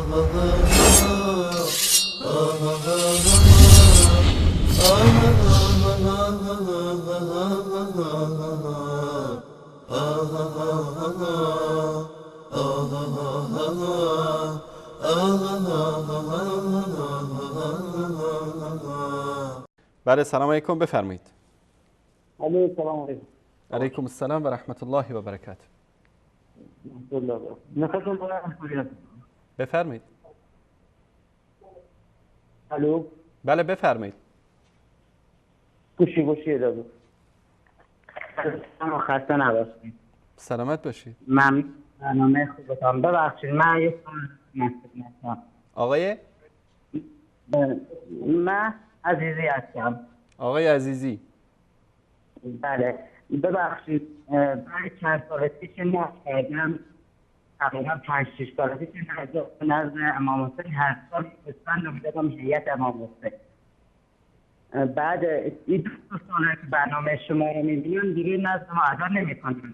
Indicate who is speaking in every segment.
Speaker 1: بله سلام علیکم، بفرمایید.
Speaker 2: علیکم سلام علیکم.
Speaker 1: علیکم السلام و رحمت الله و برکاته. بفرمایید.
Speaker 2: الو.
Speaker 1: بله بفرمایید.
Speaker 2: گوشی اجازه. اما خسته نباشید.
Speaker 1: سلامت باشید.
Speaker 2: من برنامه خوبتان ببخشید من یک مسئله
Speaker 1: آقای
Speaker 2: من عزیزی هستم.
Speaker 1: آقای عزیزی.
Speaker 2: بله ببخشید من چند سال پیش ناز کردم، تقریبا 5-6 سال پیش نزد امام حسین هر سال اسفند رو میدادم هیئت امام حسین. بعد این 2 ساله که برنامه شما رو میبینم دیگه نزد ما ادا نمیکنم.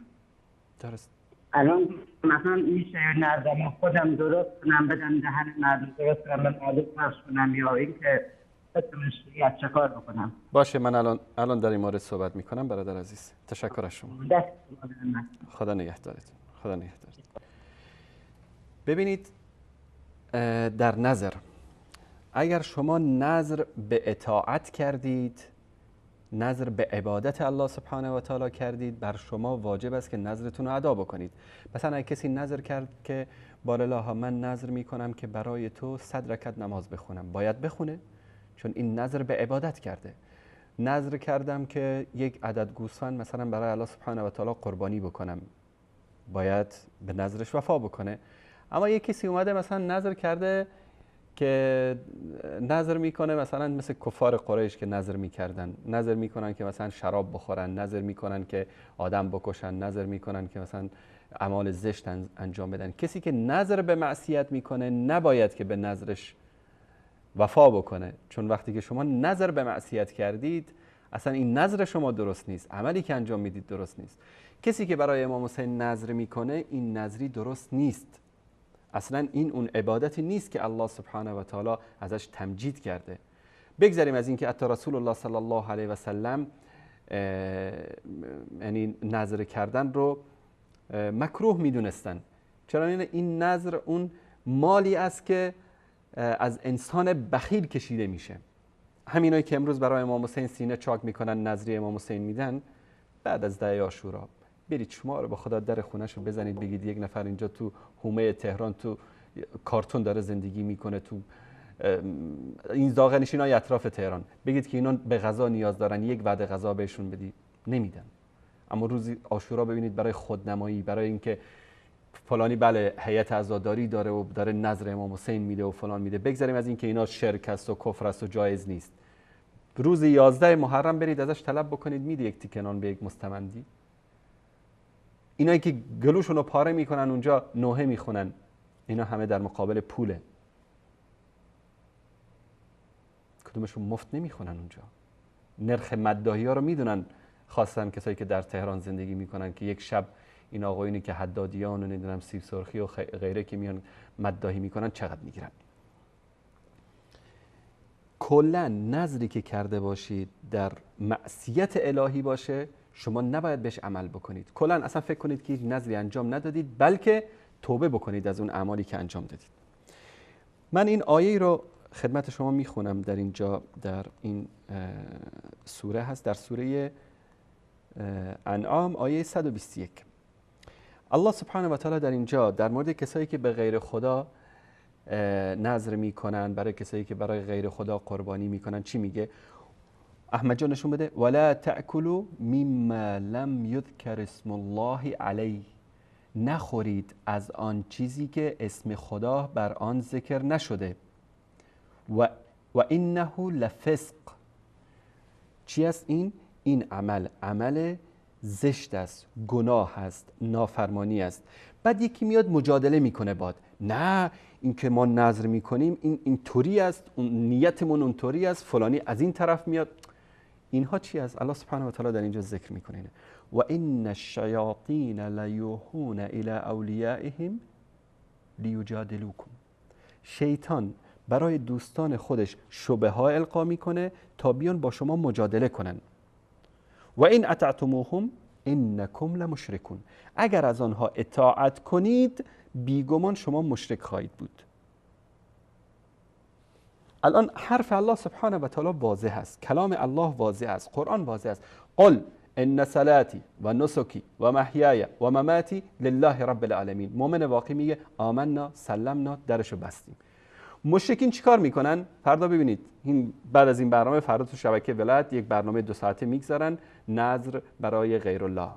Speaker 1: درست.
Speaker 2: الان مثلا میشه نزد ما خودم درست کنم بدم دهن مردم درست کنم به مردم پخش کنم یا اینکه بتونش چه کار بکنم؟
Speaker 1: باشه من الان در این مورد صحبت میکنم برادر عزیز. تشکر از شما. خدا نگهدارتون. خدا نگهدارتون. ببینید در نظر اگر شما نظر به اطاعت کردید، نظر به عبادت الله سبحانه و تعالی کردید، بر شما واجب است که نظرتون رو ادا بکنید. مثلا اگه کسی نظر کرد که بالله من نظر میکنم که برای تو 100 رکعت نماز بخونم، باید بخونه، چون این نظر به عبادت کرده. نظر کردم که یک عدد گوسفند مثلا برای الله سبحانه و تعالی قربانی بکنم، باید به نظرش وفا بکنه. اما یک کسی اومده مثلا نظر کرده که نظر میکنه مثلا مثل کفار قریش که نظر میکردن، نظر میکنن که مثلا شراب بخورن، نظر میکنن که آدم بکشن، نظر میکنن که مثلا اعمال زشت انجام بدن. کسی که نظر به معصیت میکنه نباید که به نظرش وفا بکنه، چون وقتی که شما نظر به معصیت کردید اصلا این نظر شما درست نیست، عملی که انجام میدید درست نیست. کسی که برای امام حسین نظر میکنه این نظری درست نیست، اصلا این اون عبادتی نیست که الله سبحانه و تعالی ازش تمجید کرده. بگذاریم از اینکه حتی رسول الله صلی الله علیه و سلم یعنی نظر کردن رو مکروه میدونستن. چرا؟ این نظر اون مالی است که از انسان بخیل کشیده میشه. همینایی که امروز برای امام حسین سینه چاک میکنن، نظری امام حسین میدن، بعد از 10 عاشورا برید شما رو به خدا در خونه‌شو بزنید بگید یک نفر اینجا تو حومه تهران تو کارتون داره زندگی میکنه، تو این زاغنشینای اطراف تهران، بگید که اینا به غذا نیاز دارن، یک وعده غذا بهشون بدید، نمیدن. اما روزی عاشورا ببینید برای خودنمایی، برای اینکه فلانی بله هیئت عزاداری داره و داره نظر امام حسین میده و فلان میده. بگذاریم از اینکه اینا شرک است و کفر است و جایز نیست. روز 11 محرم برید ازش طلب بکنید میده یک تیکه نان به یک مستمندی. اینایی که گلوشون رو پاره میکنن اونجا نوحه میخونن، اینا همه در مقابل پوله. کدومشون مفت نمیخونن اونجا. نرخ مداحی ها رو میدونن، خاصن کسایی که در تهران زندگی میکنن که یک شب این آقایونی که حدادیان و نمیدونم سیب سرخی و غیره که میان مداحی میکنن چقدر میگیرن. کلا نظری که کرده باشید در معصیت الهی باشه شما نباید بهش عمل بکنید. کلا اصلا فکر کنید که هیچ نظری انجام ندادید، بلکه توبه بکنید از اون اعمالی که انجام دادید. من این آیه رو خدمت شما میخونم، در اینجا در این سوره هست، در سوره انعام آیه 121. الله سبحانه و تعالی در اینجا در مورد کسایی که به غیر خدا نظر میکنن، برای کسایی که برای غیر خدا قربانی میکنن چی میگه؟ احمد جان نشون بده. ولا تأکلوا مما لم یذکر اسم الله علیه، نخورید از آن چیزی که اسم خدا بر آن ذکر نشده. و انه لفسق، چی است این؟ این عمل زشت است، گناه است، نافرمانی است. بعد یکی میاد مجادله میکنه باد، نه این که ما نظر میکنیم این طوری است، نیتمون اون طوری است، فلانی از این طرف میاد. اینها چی است؟ الله سبحانه و تعالی در اینجا ذکر میکنه و ان الشیاطین لیوحون الی اولیائهم لیجادلوکم. شیطان برای دوستان خودش شبه ها القا میکنه تا بیان با شما مجادله کنن. و این اطعتموهم انکم لمشرکون، اگر از آنها اطاعت کنید بیگمان شما مشرک خواهید بود. الان حرف الله سبحانه و تعالی واضح است، کلام الله واضح است، قرآن واضح است. قل ان صلاتی و نسکی و محیای و مماتی لله رب العالمین. مؤمن واقعی میگه آمنا سلمنا، درشو بستیم. مشرکین چیکار میکنن؟ فردا ببینید، این بعد از این برنامه فردا تو شبکه ولایت یک برنامه 2 ساعته میگذارن نظر برای غیر الله،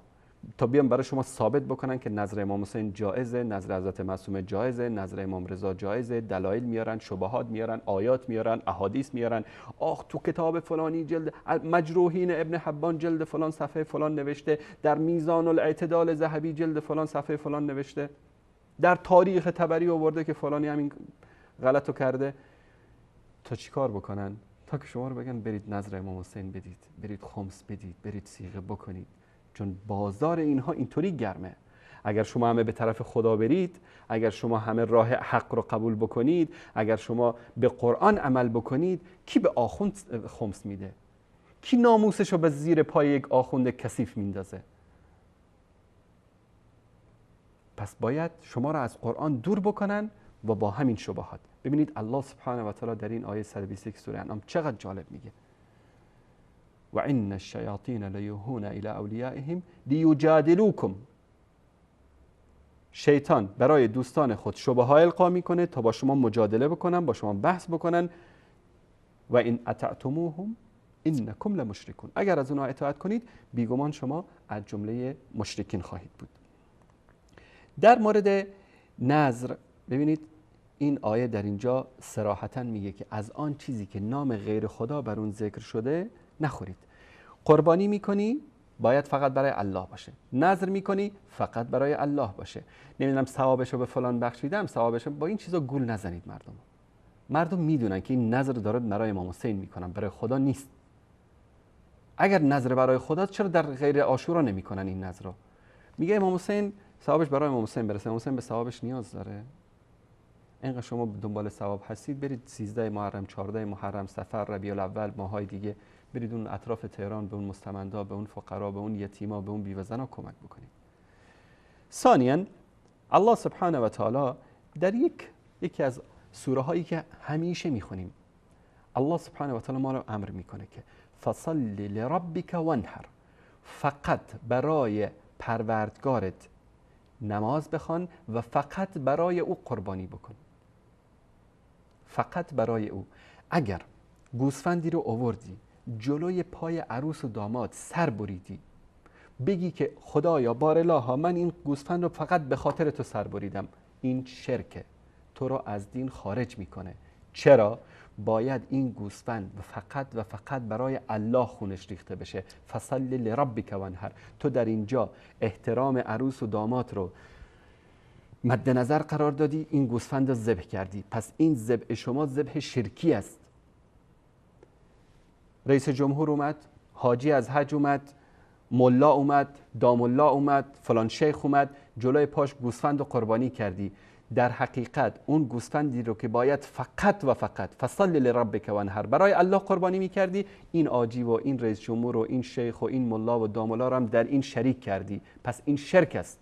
Speaker 1: تا بیان برای شما ثابت بکنن که نظر امام حسین جایزه، نظر حضرت معصومه جایزه، نظر امام رضا جایزه. دلایل میارن، شبهات میارن، آیات میارن، احادیث میارن. آخ تو کتاب فلانی جلد مجروحین ابن حبان جلد فلان صفحه فلان نوشته، در میزان الاعتدال ذهبی جلد فلان صفحه فلان نوشته، در تاریخ طبری آورده که فلانی همین غلطو کرده. تا چیکار بکنن؟ تا که شما رو بگن برید نظر امام حسین بدید، برید خمس بدید، برید صیغه بکنید. چون بازار اینها اینطوری گرمه. اگر شما همه به طرف خدا برید، اگر شما همه راه حق رو قبول بکنید، اگر شما به قرآن عمل بکنید، کی به آخوند خمس میده؟ کی ناموسش رو به زیر پای یک آخوند کثیف میندازه؟ پس باید شما را از قرآن دور بکنن و با همین شبهات. ببینید الله سبحانه و تعالی در این آیه 121 سوره انعام چقدر جالب میگه: و ان الشیاطین لیوحون الی اولیائهم لیجادلوکم. شیطان برای دوستان خود شبه ها القا میکنه تا با شما مجادله بکنن، با شما بحث بکنن. و این اطعتموهم انکم لمشرکون، اگر از اونها اطاعت کنید بیگمان شما از جمله مشرکین خواهید بود. در مورد نذر ببینید این آیه در اینجا صراحتاً میگه که از آن چیزی که نام غیر خدا بر اون ذکر شده نخورید. قربانی میکنی باید فقط برای الله باشه، نذر میکنی فقط برای الله باشه. نمیدونم ثوابشو به فلان بخشیدم، ثوابشو، با این چیزا گول نزنید. مردم میدونن که این نذر داره برای امام حسین میکنن، برای خدا نیست. اگر نذر برای خدا چرا در غیر عاشورا نمیکنن این نذر رو؟ میگه امام حسین ثوابش برای امام حسین برسه. امام حسین به ثوابش نیاز داره؟ اینقدر شما دنبال ثواب هستید، برید 13 محرم، 14 محرم، صفر، ربیع الاول، ماهای دیگه برید اون اطراف تهران به اون مستمندا، به اون فقرا، به اون یتیما، به اون بیوه‌زنا کمک بکنید. ثانیاً الله سبحانه و تعالی در یکی از سوره هایی که همیشه میخونیم، الله سبحانه و تعالی ما رو امر میکنه که فصل لربک وانحر، فقط برای پروردگارت نماز بخوان و فقط برای او قربانی بکن. فقط برای او. اگر گوسفندی رو آوردی جلوی پای عروس و داماد سر بریدی، بگی که خدایا بارالله من این گوسفند رو فقط به خاطر تو سر بریدم، این شرکه، تو رو از دین خارج میکنه. چرا؟ باید این گوسفند فقط و فقط برای الله خونش ریخته بشه. فصل لربک وانحر. تو در اینجا احترام عروس و داماد رو مد نظر قرار دادی، این گوسفند رو ذبح کردی، پس این ذبح شما ذبح شرکی است. رئیس جمهور اومد، حاجی از حج اومد، ملا اومد، داملا اومد، فلان شیخ اومد، جلوی پاش گوسفند رو قربانی کردی. در حقیقت اون گوسفندی رو که باید فقط و فقط فصل لربک وانحر برای الله قربانی میکردی، این حاجی و این رئیس جمهور و این شیخ و این ملا و داملا رو هم در این شریک کردی، پس این شرک است.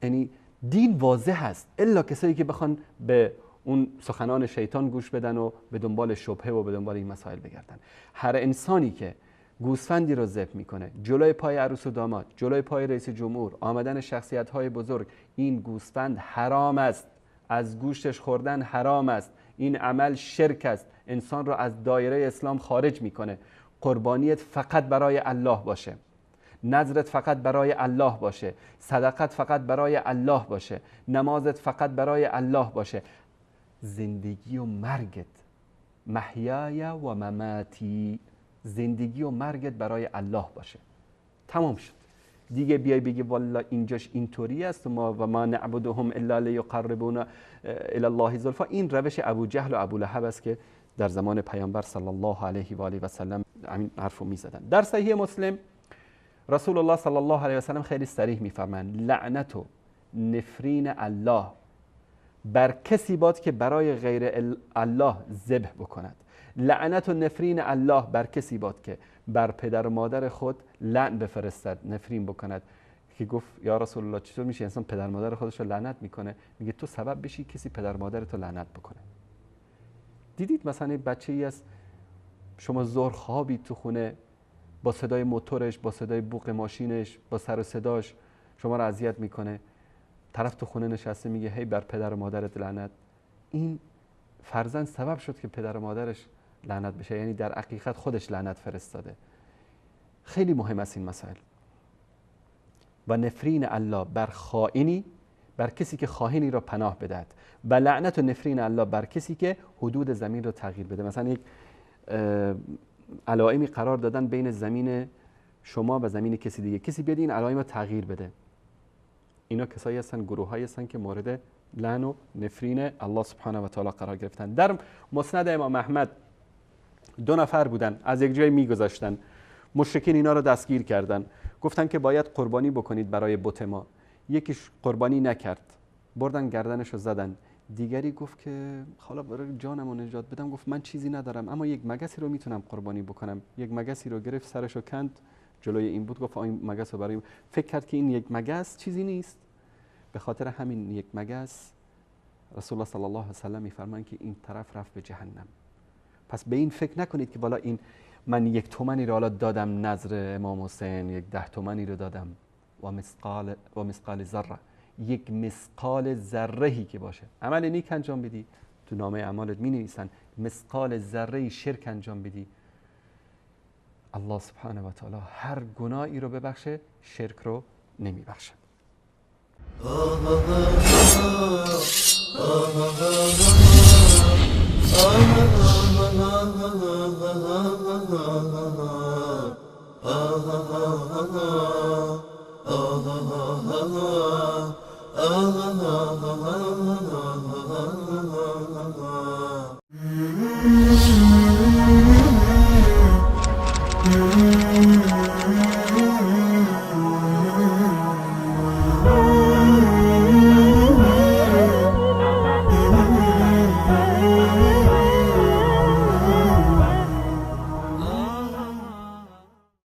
Speaker 1: یعنی دین واضح است، الا کسایی که بخوان به اون سخنان شیطان گوش بدن و به دنبال شبهه و به دنبال این مسائل بگردن. هر انسانی که گوسفندی رو ذبح میکنه جلوی پای عروس و داماد، جلوی پای رئیس جمهور، آمدن شخصیت‌های بزرگ، این گوسفند حرام است، از گوشتش خوردن حرام است. این عمل شرک است، انسان رو از دایره اسلام خارج میکنه. قربانیت فقط برای الله باشه، نذرت فقط برای الله باشه، صدقت فقط برای الله باشه، نمازت فقط برای الله باشه. زندگی و مرگت، محیای و مماتی، زندگی و مرگت برای الله باشه. تمام شد دیگه. بیای بگی والله اینجاش اینطوری است و ما نعبدهم الا لیقربونا الی الله زلفا، این روش ابو جهل و ابو لهب است که در زمان پیامبر صلی الله علیه و آله و سلم همین حرفو میزدن. در صحیح مسلم رسول الله صلی الله علیه و سلم خیلی صریح میفرمایند لعنت و نفرین الله بر کسی باد که برای غیر الله ذبح بکند. لعنت و نفرین الله بر کسی باد که بر پدر و مادر خود لعن بفرستد، نفرین بکند. که گفت یا رسول الله چطور میشه انسان پدر مادر خودش رو لعنت میکنه؟ میگه تو سبب بشی کسی پدر مادر تو لعنت بکنه. دیدید مثلا بچه‌ای از شما ظهر خوابی تو خونه، با صدای موتورش، با صدای بوق ماشینش، با سر و صداش شما رو اذیت میکنه، طرف تو خونه نشسته میگه هی بر پدر و مادرت لعنت. این فرزند سبب شد که پدر و مادرش لعنت بشه، یعنی در حقیقت خودش لعنت فرستاده. خیلی مهم است این مسائل. و نفرین الله بر خائنی، بر کسی که خائنی را پناه بدهد، و لعنت و نفرین الله بر کسی که حدود زمین را تغییر بده. مثلا یک علائمی قرار دادن بین زمین شما و زمین کسی دیگه، کسی بیاد این علائم رو تغییر بده. اینا کسایی هستن، گروهایی هستن که مورد لعن و نفرین الله سبحانه و تعالی قرار گرفتن. در مسند امام احمد 2 نفر بودن، از یک جای میگذاشتن، مشرکین اینا رو دستگیر کردن، گفتن که باید قربانی بکنید برای بت ما. یکیش قربانی نکرد، بردن گردنش رو زدن. دیگری گفت که حالا برای جانم رو نجات بدم، گفت من چیزی ندارم اما یک مگسی رو میتونم قربانی بکنم. یک مگسی رو گرفت، سرش رو کند، جلوی این بود، گفت این مگس رو برای فکر کرد که این یک مگس چیزی نیست. به خاطر همین یک مگس رسول الله صلی الله علیه و سلم میفرمایند که این طرف رفت به جهنم. پس به این فکر نکنید که بالا این من 1 تومانی رو حالا دادم نظر امام حسین، 1 10 تومانی رو دادم، و مثقال ذره، 1 مثقال ذره‌ای که باشه عمل نیک انجام بدی، تو نامه اعمالت می‌نویسن مثقال ذره‌ای شرک انجام بدی، الله سبحانه و تعالی هر گناهی رو ببخشه، شرک رو نمیبخشه.